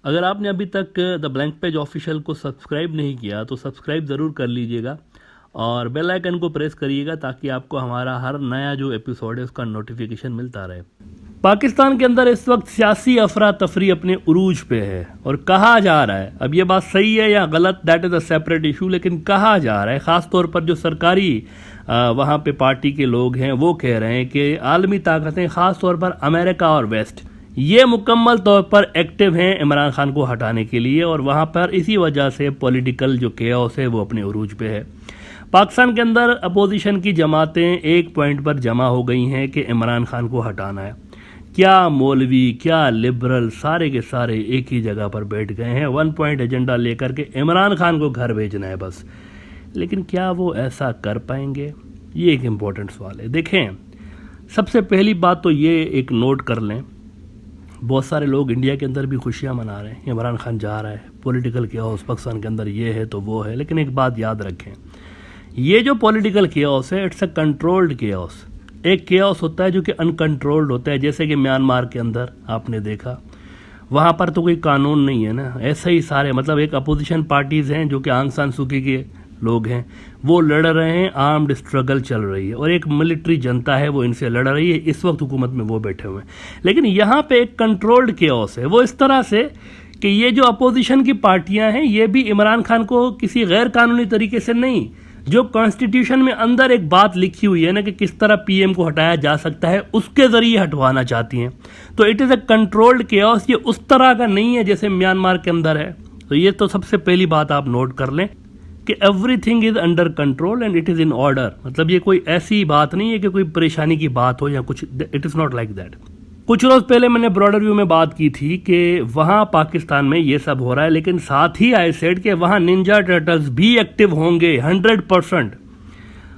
اگر آپ نے ابھی تک دا بلینک پیج آفیشیل کو سبسکرائب نہیں کیا تو سبسکرائب ضرور کر لیجئے گا اور بیل آئیکن کو پریس کریے گا تاکہ آپ کو ہمارا ہر نیا جو ایپیسوڈ ہے اس کا نوٹیفیکیشن ملتا رہے۔ پاکستان کے اندر اس وقت سیاسی افراتفری اپنے عروج پہ ہے اور کہا جا رہا ہے، اب یہ بات صحیح ہے یا غلط that is a separate issue, لیکن کہا جا رہا ہے خاص طور پر جو سرکاری وہاں پہ پارٹی کے لوگ ہیں وہ کہہ رہے ہیں کہ عالمی طاقتیں خاص طور پر امریکہ اور ویسٹ یہ مکمل طور پر ایکٹیو ہیں عمران خان کو ہٹانے کے لیے، اور وہاں پر اسی وجہ سے پولیٹیکل جو کیوس ہے وہ اپنے عروج پہ ہے۔ پاکستان کے اندر اپوزیشن کی جماعتیں ایک پوائنٹ پر جمع ہو گئی ہیں کہ عمران خان کو ہٹانا ہے۔ کیا مولوی کیا لبرل سارے کے سارے ایک ہی جگہ پر بیٹھ گئے ہیں 1 پوائنٹ ایجنڈا لے کر کے عمران خان کو گھر بھیجنا ہے بس، لیکن کیا وہ ایسا کر پائیں گے؟ یہ ایک امپورٹنٹ سوال ہے۔ دیکھیں، سب سے پہلی بات تو یہ ایک نوٹ کر لیں، بہت سارے لوگ انڈیا کے اندر بھی خوشیاں منا رہے ہیں، عمران خان جا رہا ہے، پولیٹیکل کیوس پاکستان کے اندر یہ ہے تو وہ ہے، لیکن ایک بات یاد رکھیں، یہ جو پولیٹیکل کیوس ہے اٹس اے کنٹرولڈ کیوس۔ ایک کیوس ہوتا ہے جو کہ انکنٹرولڈ ہوتا ہے، جیسے کہ میانمار کے اندر آپ نے دیکھا، وہاں پر تو کوئی قانون نہیں ہے نا، ایسے ہی سارے مطلب ایک اپوزیشن پارٹیز ہیں جو کہ آنگ سان سوکی کے لوگ ہیں، وہ لڑ رہے ہیں، آرمڈ اسٹرگل چل رہی ہے، اور ایک ملٹری جنتا ہے وہ ان سے لڑ رہی ہے، اس وقت حکومت میں وہ بیٹھے ہوئے ہیں۔ لیکن یہاں پہ ایک کنٹرولڈ کیوس ہے، وہ اس طرح سے کہ یہ جو اپوزیشن کی پارٹیاں ہیں یہ بھی عمران خان کو کسی غیر قانونی طریقے سے نہیں، جو کانسٹیٹیوشن میں اندر ایک بات لکھی ہوئی ہے نا کہ کس طرح پی ایم کو ہٹایا جا سکتا ہے اس کے ذریعے ہٹوانا چاہتی ہیں، تو it is a controlled chaos, یہ اس طرح کا نہیں ہے جیسے میانمار کے اندر ہے۔ تو یہ تو سب سے پہلی بات آپ نوٹ کر لیں کہ every thing is under control and it is in order, مطلب یہ کوئی ایسی بات نہیں ہے کہ کوئی پریشانی کی بات ہو یا کچھ، it is not like that. کچھ روز پہلے میں نے براڈر ویو میں بات کی تھی کہ وہاں پاکستان میں یہ سب ہو رہا ہے، لیکن ساتھ ہی آئی سیڈ کہ وہاں ننجا ٹرٹلز بھی ایکٹیو ہوں گے 100%،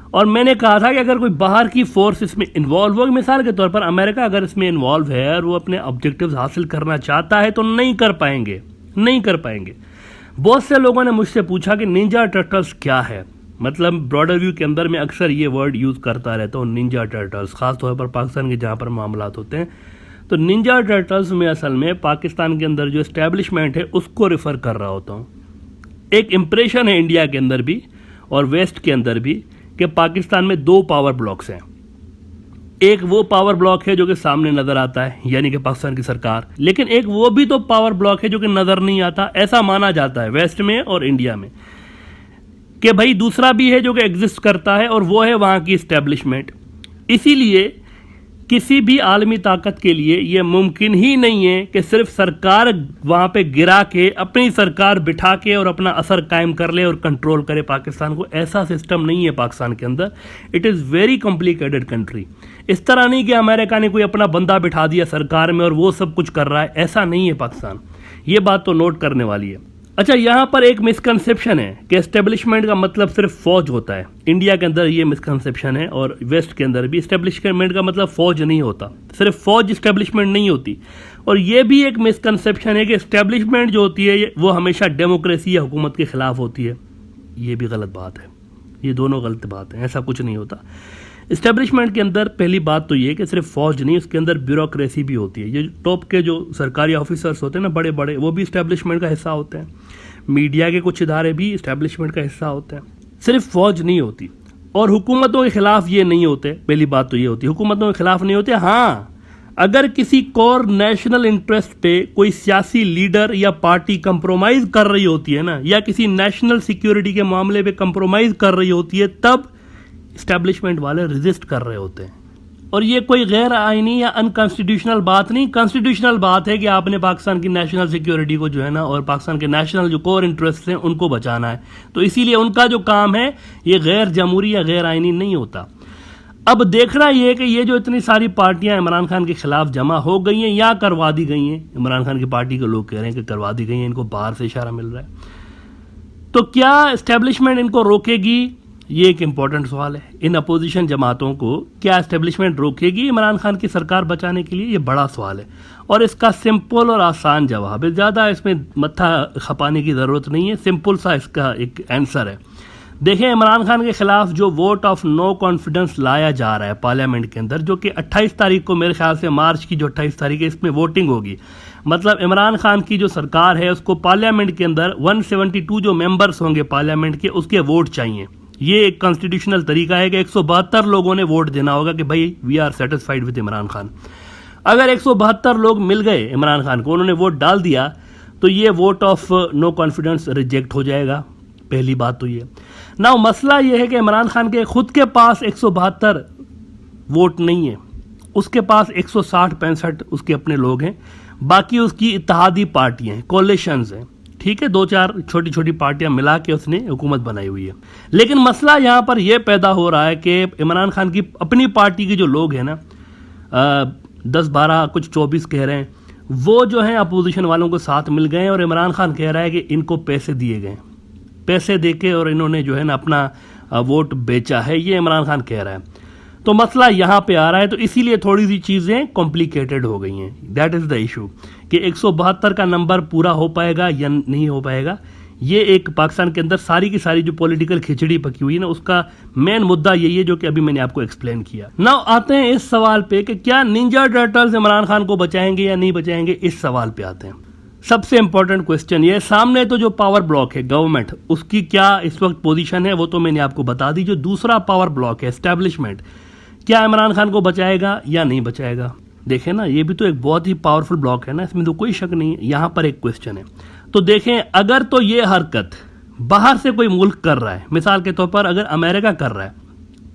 اور میں نے کہا تھا کہ اگر کوئی باہر کی فورس اس میں انوالو ہوگی، مثال کے طور پر امریکہ اگر اس میں انوالو ہے اور وہ اپنے آبجیکٹیوز حاصل کرنا چاہتا ہے تو نہیں کر پائیں گے۔ بہت سے لوگوں نے مجھ سے پوچھا کہ ننجا ٹرٹلز کیا ہے، مطلب براڈر ویو کے اندر میں اکثر یہ ورڈ یوز کرتا رہتا ہوں ننجا ٹرٹلز، خاص طور پر پاکستان کے جہاں پر معاملات ہوتے ہیں، تو ننجا ٹرٹلز میں اصل میں پاکستان کے اندر جو اسٹیبلشمنٹ ہے اس کو ریفر کر رہا ہوتا ہوں۔ ایک امپریشن ہے انڈیا کے اندر بھی اور ویسٹ کے اندر بھی کہ پاکستان میں 2 پاور بلاکس ہیں، ایک وہ پاور بلاک ہے جو کہ سامنے نظر آتا ہے یعنی کہ پاکستان کی سرکار، لیکن ایک وہ بھی تو پاور بلاک ہے جو کہ نظر نہیں آتا، ایسا مانا جاتا ہے ویسٹ میں اور انڈیا میں کہ بھائی دوسرا بھی ہے جو کہ ایگزسٹ کرتا ہے اور وہ ہے وہاں کی اسٹیبلشمنٹ۔ اسی لیے کسی بھی عالمی طاقت کے لیے یہ ممکن ہی نہیں ہے کہ صرف سرکار وہاں پہ گرا کے اپنی سرکار بٹھا کے اور اپنا اثر قائم کر لے اور کنٹرول کرے پاکستان کو، ایسا سسٹم نہیں ہے پاکستان کے اندر۔ It is very complicated country, اس طرح نہیں کہ امریکہ نے کوئی اپنا بندہ بٹھا دیا سرکار میں اور وہ سب کچھ کر رہا ہے، ایسا نہیں ہے پاکستان، یہ بات تو نوٹ کرنے والی ہے۔ اچھا، یہاں پر ایک مسکنسیپشن ہے کہ اسٹیبلشمنٹ کا مطلب صرف فوج ہوتا ہے، انڈیا کے اندر یہ مسکنسیپشن ہے اور ویسٹ کے اندر بھی اسٹیبلشمنٹ کا مطلب فوج نہیں ہوتا، صرف فوج اسٹیبلشمنٹ نہیں ہوتی، اور یہ بھی ایک مسکنسیپشن ہے کہ اسٹیبلشمنٹ جو ہوتی ہے وہ ہمیشہ ڈیموکریسی یا حکومت کے خلاف ہوتی ہے، یہ بھی غلط بات ہے، یہ دونوں غلط بات ہیں، ایسا کچھ نہیں ہوتا۔ اسٹیبلشمنٹ کے اندر پہلی بات تو یہ کہ صرف فوج نہیں، اس کے اندر بیوروکریسی بھی ہوتی ہے، یہ ٹاپ کے جو سرکاری آفیسرس ہوتے ہیں نا بڑے بڑے، وہ بھی اسٹیبلشمنٹ کا حصہ ہوتے ہیں، میڈیا کے کچھ ادارے بھی اسٹیبلشمنٹ کا حصہ ہوتے ہیں، صرف فوج نہیں ہوتی، اور حکومتوں کے خلاف یہ نہیں ہوتے، پہلی بات تو یہ ہوتی ہے حکومتوں کے خلاف نہیں ہوتے۔ ہاں، اگر کسی کور نیشنل انٹرسٹ پہ کوئی سیاسی لیڈر یا پارٹی کمپرومائز کر رہی ہوتی ہے نا، یا کسی نیشنل سیکیورٹی کے معاملے پہ کمپرومائز کر رہی ہوتی ہے، تب اسٹیبلشمنٹ والے ریزسٹ کر رہے ہوتے ہیں، اور یہ کوئی غیر آئینی یا انکانسٹیٹیوشنل بات نہیں، کانسٹیٹیوشنل بات ہے کہ آپ نے پاکستان کی نیشنل سیکیورٹی کو جو ہے نا اور پاکستان کے نیشنل جو کور انٹرسٹ ہیں ان کو بچانا ہے، تو اسی لیے ان کا جو کام ہے یہ غیر جمہوری یا غیر آئینی نہیں ہوتا۔ اب دیکھنا یہ ہے کہ یہ جو اتنی ساری پارٹیاں عمران خان کے خلاف جمع ہو گئی ہیں یا کروا دی گئی ہیں، عمران خان کی پارٹی کے لوگ کہہ رہے ہیں کہ کروا دی گئی ہیں، ان کو باہر سے اشارہ مل رہا ہے، تو کیا اسٹیبلشمنٹ ان کو روکے گی؟ یہ ایک امپورٹنٹ سوال ہے۔ ان اپوزیشن جماعتوں کو کیا اسٹیبلشمنٹ روکے گی عمران خان کی سرکار بچانے کے لیے؟ یہ بڑا سوال ہے، اور اس کا سمپل اور آسان جواب ہے، زیادہ اس میں متھا کھپانے کی ضرورت نہیں ہے، سمپل سا اس کا ایک آنسر ہے۔ دیکھیں، عمران خان کے خلاف جو ووٹ آف نو کانفیڈنس لایا جا رہا ہے پارلیمنٹ کے اندر، جو کہ 28 تاریخ کو میرے خیال سے مارچ کی جو 28 تاریخ ہے اس میں ووٹنگ ہوگی، مطلب عمران خان کی جو سرکار ہے اس کو پارلیمنٹ کے اندر 172 جو ممبرز ہوں گے پارلیمنٹ کے، اس کے ووٹ چاہیے. یہ ایک کانسٹیٹیوشنل طریقہ ہے کہ 172 لوگوں نے ووٹ دینا ہوگا کہ بھائی we are satisfied with Imran Khan. اگر 172 لوگ مل گئے عمران خان کو، انہوں نے ووٹ ڈال دیا، تو یہ vote of no confidence reject ہو جائے گا. پہلی بات تو یہ. نا مسئلہ یہ ہے کہ عمران خان کے خود کے پاس 172 ووٹ نہیں ہے، اس کے پاس 160-65 اس کے اپنے لوگ ہیں، باقی اس کی اتحادی پارٹیاں ہیں، کولیشنز ہیں، ٹھیک ہے، 2-4 چھوٹی چھوٹی پارٹیاں ملا کے اس نے حکومت بنائی ہوئی ہے. لیکن مسئلہ یہاں پر یہ پیدا ہو رہا ہے کہ عمران خان کی اپنی پارٹی کے جو لوگ ہیں نا، 10-12 کچھ 24 کہہ رہے ہیں، وہ جو ہیں اپوزیشن والوں کو ساتھ مل گئے ہیں، اور عمران خان کہہ رہا ہے کہ ان کو پیسے دیے گئے، پیسے دے کے اور انہوں نے جو ہے نا اپنا ووٹ بیچا ہے، یہ عمران خان کہہ رہا ہے. تو مسئلہ یہاں پہ آ رہا ہے، تو اسی لیے تھوڑی سی چیزیں کمپلیکیٹڈ ہو گئی ہیں. دیٹ از دا ایشو کہ 172 کا نمبر پورا ہو پائے گا یا نہیں ہو پائے گا. یہ ایک پاکستان کے اندر ساری کی ساری جو پولیٹیکل کھچڑی پکی ہوئی ہے نا، اس کا مین مدعا یہی ہے جو کہ ابھی میں نے آپ کو ایکسپلین کیا. ناؤ آتے ہیں اس سوال پہ کہ کیا نینجا ٹرٹلز عمران خان کو بچائیں گے یا نہیں بچائیں گے. اس سوال پہ آتے ہیں. سب سے امپورٹنٹ کوسچن یہ سامنے تو جو پاور بلاک ہے گورنمنٹ، اس کی کیا اس وقت پوزیشن ہے وہ تو میں نے آپ کو بتا دی. جو دوسرا پاور بلاک ہے اسٹیبلشمنٹ، کیا عمران خان کو بچائے گا یا نہیں بچائے گا. دیکھیں نا، یہ بھی تو ایک بہت ہی پاورفل بلاک ہے نا، اس میں تو کوئی شک نہیں ہے. یہاں پر ایک کوسچن ہے. تو دیکھیں، اگر تو یہ حرکت باہر سے کوئی ملک کر رہا ہے، مثال کے طور پر اگر امریکہ کر رہا ہے،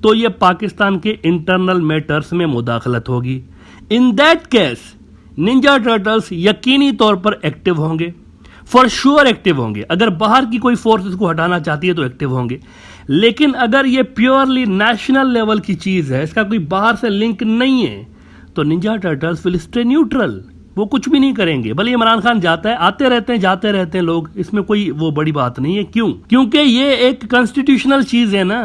تو یہ پاکستان کے انٹرنل میٹرز میں مداخلت ہوگی. ان دیٹ کیس نینجا ٹرٹلز یقینی طور پر ایکٹیو ہوں گے، فار شور ایکٹیو ہوں گے. اگر باہر کی کوئی فورس اس کو ہٹانا چاہتی ہے تو ایکٹیو ہوں گے. لیکن اگر یہ پیورلی نیشنل لیول کی چیز ہے، اس کا کوئی باہر سے لنک نہیں ہے، تو نینجا ٹرٹلز ول اسٹے نیوٹرل. وہ کچھ بھی نہیں کریں گے. بھلے عمران خان جاتا ہے، آتے رہتے ہیں جاتے رہتے ہیں لوگ، اس میں کوئی وہ بڑی بات نہیں ہے. کیوں؟ کیونکہ یہ ایک کانسٹیٹیوشنل چیز ہے نا،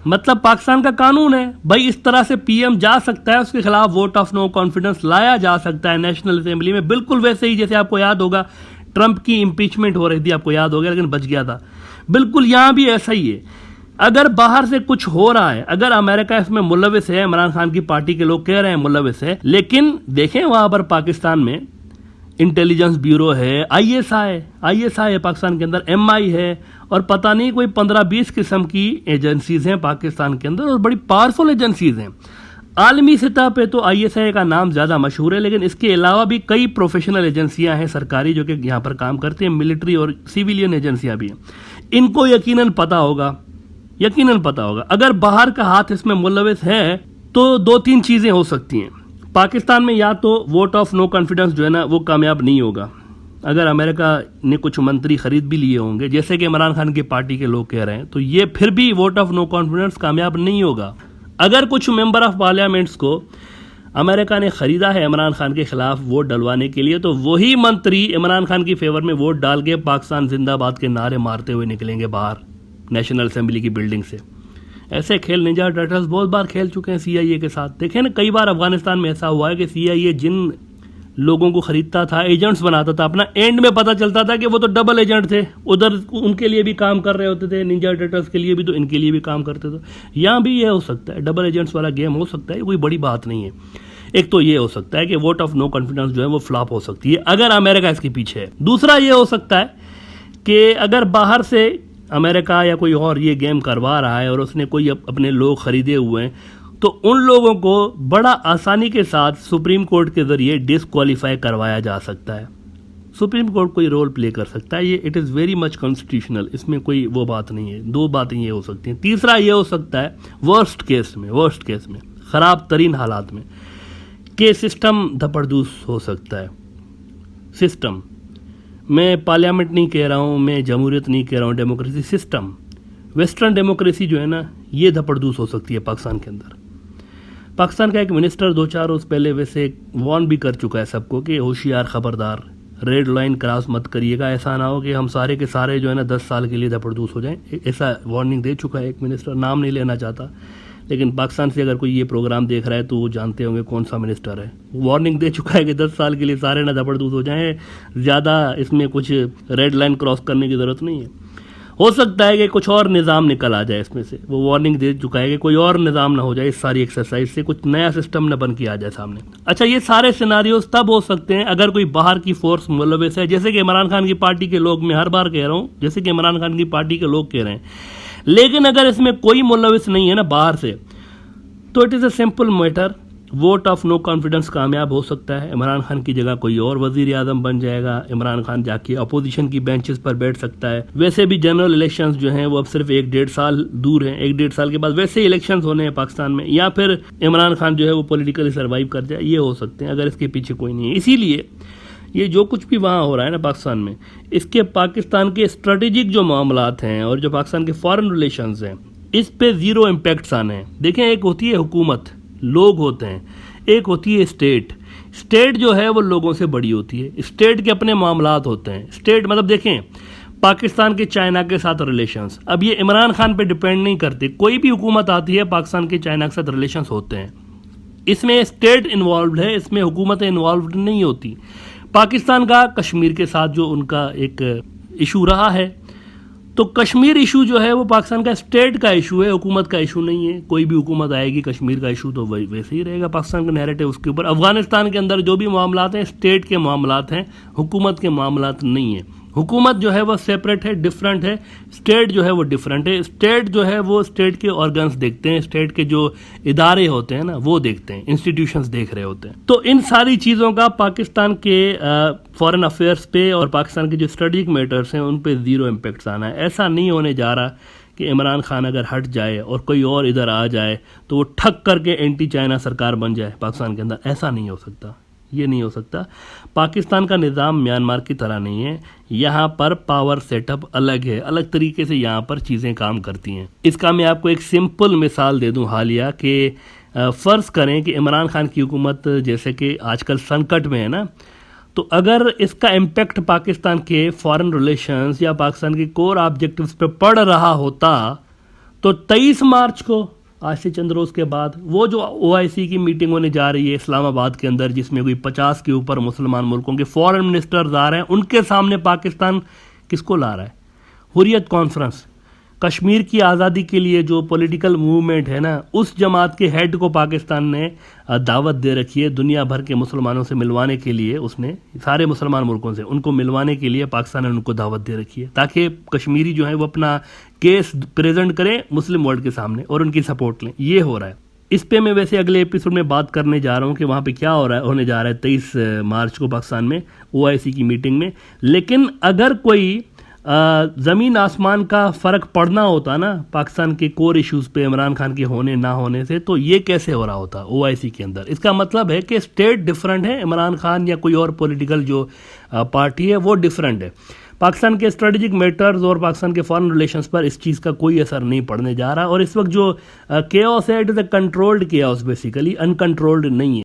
مطلب پاکستان کا قانون ہے. بھائی اس طرح سے پی ایم جا سکتا ہے، اس کے خلاف ووٹ آف نو کانفیڈنس لایا جا سکتا ہے نیشنل اسمبلی میں، بالکل ویسے ہی جیسے آپ کو یاد ہوگا ٹرمپ کی امپیچمنٹ ہو رہی تھی، آپ کو یاد ہوگا، لیکن بچ گیا تھا. بالکل یہاں بھی ایسا ہی ہے. اگر باہر سے کچھ ہو رہا ہے، اگر امریکہ اس میں ملوث ہے، عمران خان کی پارٹی کے لوگ کہہ رہے ہیں ملوث ہے، لیکن دیکھیں وہاں پر پاکستان میں انٹیلیجنس بیورو ہے، آئی ایس آئی ہے پاکستان کے اندر، ایم آئی ہے، اور پتہ نہیں کوئی 15-20 قسم کی ایجنسیز ہیں پاکستان کے اندر، اور بڑی پاورفل ایجنسیز ہیں. عالمی سطح پہ تو آئی ایس آئی کا نام زیادہ مشہور ہے، لیکن اس کے علاوہ بھی کئی پروفیشنل ایجنسیاں ہیں سرکاری جو کہ یہاں پر کام کرتے ہیں، ملٹری اور سیویلین ایجنسیاں بھی ہیں. ان کو یقیناً پتہ ہوگا. اگر باہر کا ہاتھ اس میں ملوث ہے تو 2-3 چیزیں ہو سکتی ہیں. پاکستان میں یا تو ووٹ آف نو کانفیڈنس جو ہے نا وہ کامیاب نہیں ہوگا. اگر امریکہ نے کچھ منتری خرید بھی لیے ہوں گے، جیسے کہ عمران خان کی پارٹی کے لوگ کہہ رہے ہیں، تو یہ پھر بھی ووٹ آف نو کانفیڈنس کامیاب نہیں ہوگا. اگر کچھ ممبر آف پارلیمنٹس کو امریکہ نے خریدا ہے عمران خان کے خلاف ووٹ ڈلوانے کے لیے، تو وہی منتری عمران خان کی فیور میں ووٹ ڈال کے پاکستان زندہ باد کے نعرے مارتے ہوئے نکلیں گے باہر نیشنل اسمبلی کی بلڈنگ سے. ایسے کھیل نینجا ٹرٹلز بہت بار کھیل چکے ہیں سی آئی اے کے ساتھ. دیکھیں نا، کئی بار افغانستان میں ایسا ہوا ہے کہ سی آئی اے جن لوگوں کو خریدتا تھا، ایجنٹس بناتا تھا اپنا، اینڈ میں پتہ چلتا تھا کہ وہ تو ڈبل ایجنٹ تھے، ادھر ان کے لیے بھی کام کر رہے ہوتے تھے، نینجا ٹرٹلز کے لیے بھی تو ان کے لیے بھی کام کرتے تھے. یہاں بھی یہ ہو سکتا ہے، ڈبل ایجنٹس والا گیم ہو سکتا ہے، کوئی بڑی بات نہیں ہے. ایک تو یہ ہو سکتا ہے کہ ووٹ آف نو کانفیڈنس جو ہے وہ فلاپ ہو سکتی ہے اگر امریکہ اس کے پیچھے ہے. دوسرا یہ ہو سکتا ہے کہ اگر باہر سے امریکہ یا کوئی اور یہ گیم کروا رہا ہے اور اس نے کوئی اپنے لوگ خریدے ہوئے ہیں، تو ان لوگوں کو بڑا آسانی کے ساتھ سپریم کورٹ کے ذریعے ڈسکوالیفائی کروایا جا سکتا ہے. سپریم کورٹ کوئی رول پلے کر سکتا ہے. یہ it is very much constitutional, اس میں کوئی وہ بات نہیں ہے. 2 باتیں یہ ہو سکتی ہیں. تیسرا یہ ہو سکتا ہے ورسٹ کیس میں خراب ترین حالات میں کہ سسٹم دھپڑدوس ہو سکتا ہے. سسٹم، میں پارلیمنٹ نہیں کہہ رہا ہوں، میں جمہوریت نہیں کہہ رہا ہوں، ڈیموکریسی سسٹم، ویسٹرن ڈیموکریسی جو ہے نا یہ دھپڑدوس ہو سکتی ہے پاکستان کے اندر. پاکستان کا ایک منسٹر 2-4 روز پہلے ویسے وارن بھی کر چکا ہے سب کو کہ ہوشیار، خبردار، ریڈ لائن کراس مت کریے گا، ایسا نہ ہو کہ ہم سارے کے سارے جو ہے نا 10 سال کے لیے دھپڑدوس ہو جائیں. ایسا وارننگ دے چکا ہے ایک منسٹر، نام نہیں لینا چاہتا، لیکن پاکستان سے اگر کوئی یہ پروگرام دیکھ رہا ہے تو وہ جانتے ہوں گے کون سا منسٹر ہے. وارننگ دے چکا ہے کہ 10 سال کے لیے سارے نہ دھپڑدوس ہو جائیں، زیادہ اس میں کچھ ریڈ لائن کراس کرنے کی ضرورت نہیں ہے. ہو سکتا ہے کہ کچھ اور نظام نکل آ جائے اس میں سے، وہ وارننگ دے چکا ہے کہ کوئی اور نظام نہ ہو جائے اس ساری ایکسرسائز سے، کچھ نیا سسٹم نہ بن کے آ جائے سامنے۔ اچھا، یہ سارے سیناریوز تب ہو سکتے ہیں اگر کوئی باہر کی فورس ملوث ہے، جیسے کہ عمران خان کی پارٹی کے لوگ، میں ہر بار کہہ رہا ہوں جیسے کہ عمران خان کی پارٹی کے لوگ کہہ رہے ہیں، لیکن اگر اس میں کوئی ملوث نہیں ہے نا باہر سے، تو it is a simple matter, vote of no confidence کامیاب ہو سکتا ہے، عمران خان کی جگہ کوئی اور وزیر اعظم بن جائے گا، عمران خان جا کے اپوزیشن کی بینچز پر بیٹھ سکتا ہے۔ ویسے بھی جنرل الیکشنز جو ہیں وہ اب صرف 1.5 سال دور ہیں، 1.5 سال کے بعد ویسے ہی الیکشنز ہونے ہیں پاکستان میں، یا پھر عمران خان جو ہے وہ پولیٹیکلی سروائیو کر جائے، یہ ہو سکتے ہیں اگر اس کے پیچھے کوئی نہیں ہے۔ اسی لیے یہ جو کچھ بھی وہاں ہو رہا ہے نا پاکستان میں، اس کے پاکستان کے اسٹریٹجک جو معاملات ہیں اور جو پاکستان کے فارن ریلیشنز ہیں، اس پہ زیرو امپیکٹس آنے ہیں۔ دیکھیں، ایک ہوتی ہے حکومت، لوگ ہوتے ہیں، ایک ہوتی ہے اسٹیٹ جو ہے وہ لوگوں سے بڑی ہوتی ہے، اسٹیٹ کے اپنے معاملات ہوتے ہیں۔ اسٹیٹ مطلب دیکھیں، پاکستان کے چائنا کے ساتھ ریلیشنز، اب یہ عمران خان پہ ڈیپینڈ نہیں کرتے، کوئی بھی حکومت آتی ہے پاکستان کے چائنا کے ساتھ ریلیشنز ہوتے ہیں، اس میں اسٹیٹ انوالوڈ ہے، اس میں حکومتیں انوالوڈ نہیں ہوتی۔ پاکستان کا کشمیر کے ساتھ جو ان کا ایک ایشو رہا ہے، تو کشمیر ایشو جو ہے وہ پاکستان کا اسٹیٹ کا ایشو ہے، حکومت کا ایشو نہیں ہے۔ کوئی بھی حکومت آئے گی، کشمیر کا ایشو تو ویسے ہی رہے گا، پاکستان کا نیریٹو اس کے اوپر۔ افغانستان کے اندر جو بھی معاملات ہیں اسٹیٹ کے معاملات ہیں، حکومت کے معاملات نہیں ہیں۔ حکومت جو ہے وہ سیپریٹ ہے، ڈیفرنٹ ہے، اسٹیٹ جو ہے وہ ڈیفرنٹ ہے۔ اسٹیٹ جو ہے وہ اسٹیٹ کے آرگنز دیکھتے ہیں، اسٹیٹ کے جو ادارے ہوتے ہیں نا وہ دیکھتے ہیں، انسٹیٹیوشنز دیکھ رہے ہوتے ہیں۔ تو ان ساری چیزوں کا پاکستان کے فارن افیئرس پہ اور پاکستان کے جو اسٹریٹجک میٹرز ہیں ان پہ زیرو امپیکٹس آنا ہے۔ ایسا نہیں ہونے جا رہا کہ عمران خان اگر ہٹ جائے اور کوئی اور ادھر آ جائے تو وہ ٹھک کر کے اینٹی چائنا سرکار بن جائے پاکستان کے اندر، ایسا نہیں ہو سکتا، یہ نہیں ہو سکتا۔ پاکستان کا نظام میانمار کی طرح نہیں ہے، یہاں پر پاور سیٹ اپ الگ ہے، الگ طریقے سے یہاں پر چیزیں کام کرتی ہیں۔ اس کا میں آپ کو ایک سمپل مثال دے دوں حالیہ کہ فرض کریں کہ عمران خان کی حکومت جیسے کہ آج کل سنکٹ میں ہے نا، تو اگر اس کا امپیکٹ پاکستان کے فارن ریلیشنز یا پاکستان کے کور آبجیکٹیوز پہ پڑ رہا ہوتا تو 23 مارچ کو، آج سے چند روز کے بعد، وہ جو OIC کی میٹنگ ہونے جا رہی ہے اسلام آباد کے اندر، جس میں کوئی 50 کے اوپر مسلمان ملکوں کے فارن منسٹرز آ رہے ہیں، ان کے سامنے پاکستان کس کو لا رہا ہے؟ حریت کانفرنس، کشمیر کی آزادی کے لیے جو پولیٹیکل موومنٹ ہے نا، اس جماعت کے ہیڈ کو پاکستان نے دعوت دے رکھی ہے دنیا بھر کے مسلمانوں سے ملوانے کے لیے، اس نے سارے مسلمان ملکوں سے ان کو ملوانے کے لیے پاکستان نے ان کو دعوت دے رکھی ہے تاکہ کشمیری جو ہیں وہ اپنا کیس پریزنٹ کریں مسلم ورلڈ کے سامنے اور ان کی سپورٹ لیں۔ یہ ہو رہا ہے۔ اس پہ میں ویسے اگلے ایپیسوڈ میں بات کرنے جا رہا ہوں کہ وہاں پہ کیا ہو رہا ہے، ہونے جا رہا ہے 23 مارچ کو پاکستان میں OIC کی میٹنگ میں۔ لیکن اگر کوئی زمین آسمان کا فرق پڑنا ہوتا نا پاکستان کے کور ایشوز پہ عمران خان کے ہونے نہ ہونے سے، تو یہ کیسے ہو رہا ہوتا OIC کے اندر؟ اس کا مطلب ہے کہ اسٹیٹ ڈیفرنٹ ہے، عمران خان یا کوئی اور پولیٹیکل جو پارٹی ہے وہ ڈیفرنٹ ہے۔ پاکستان کے اسٹریٹجک میٹرز اور پاکستان کے فارن ریلیشنز پر اس چیز کا کوئی اثر نہیں پڑنے جا رہا، اور اس وقت جو کیوس ہے it is a controlled caves, basically in controlled نہیں ہے۔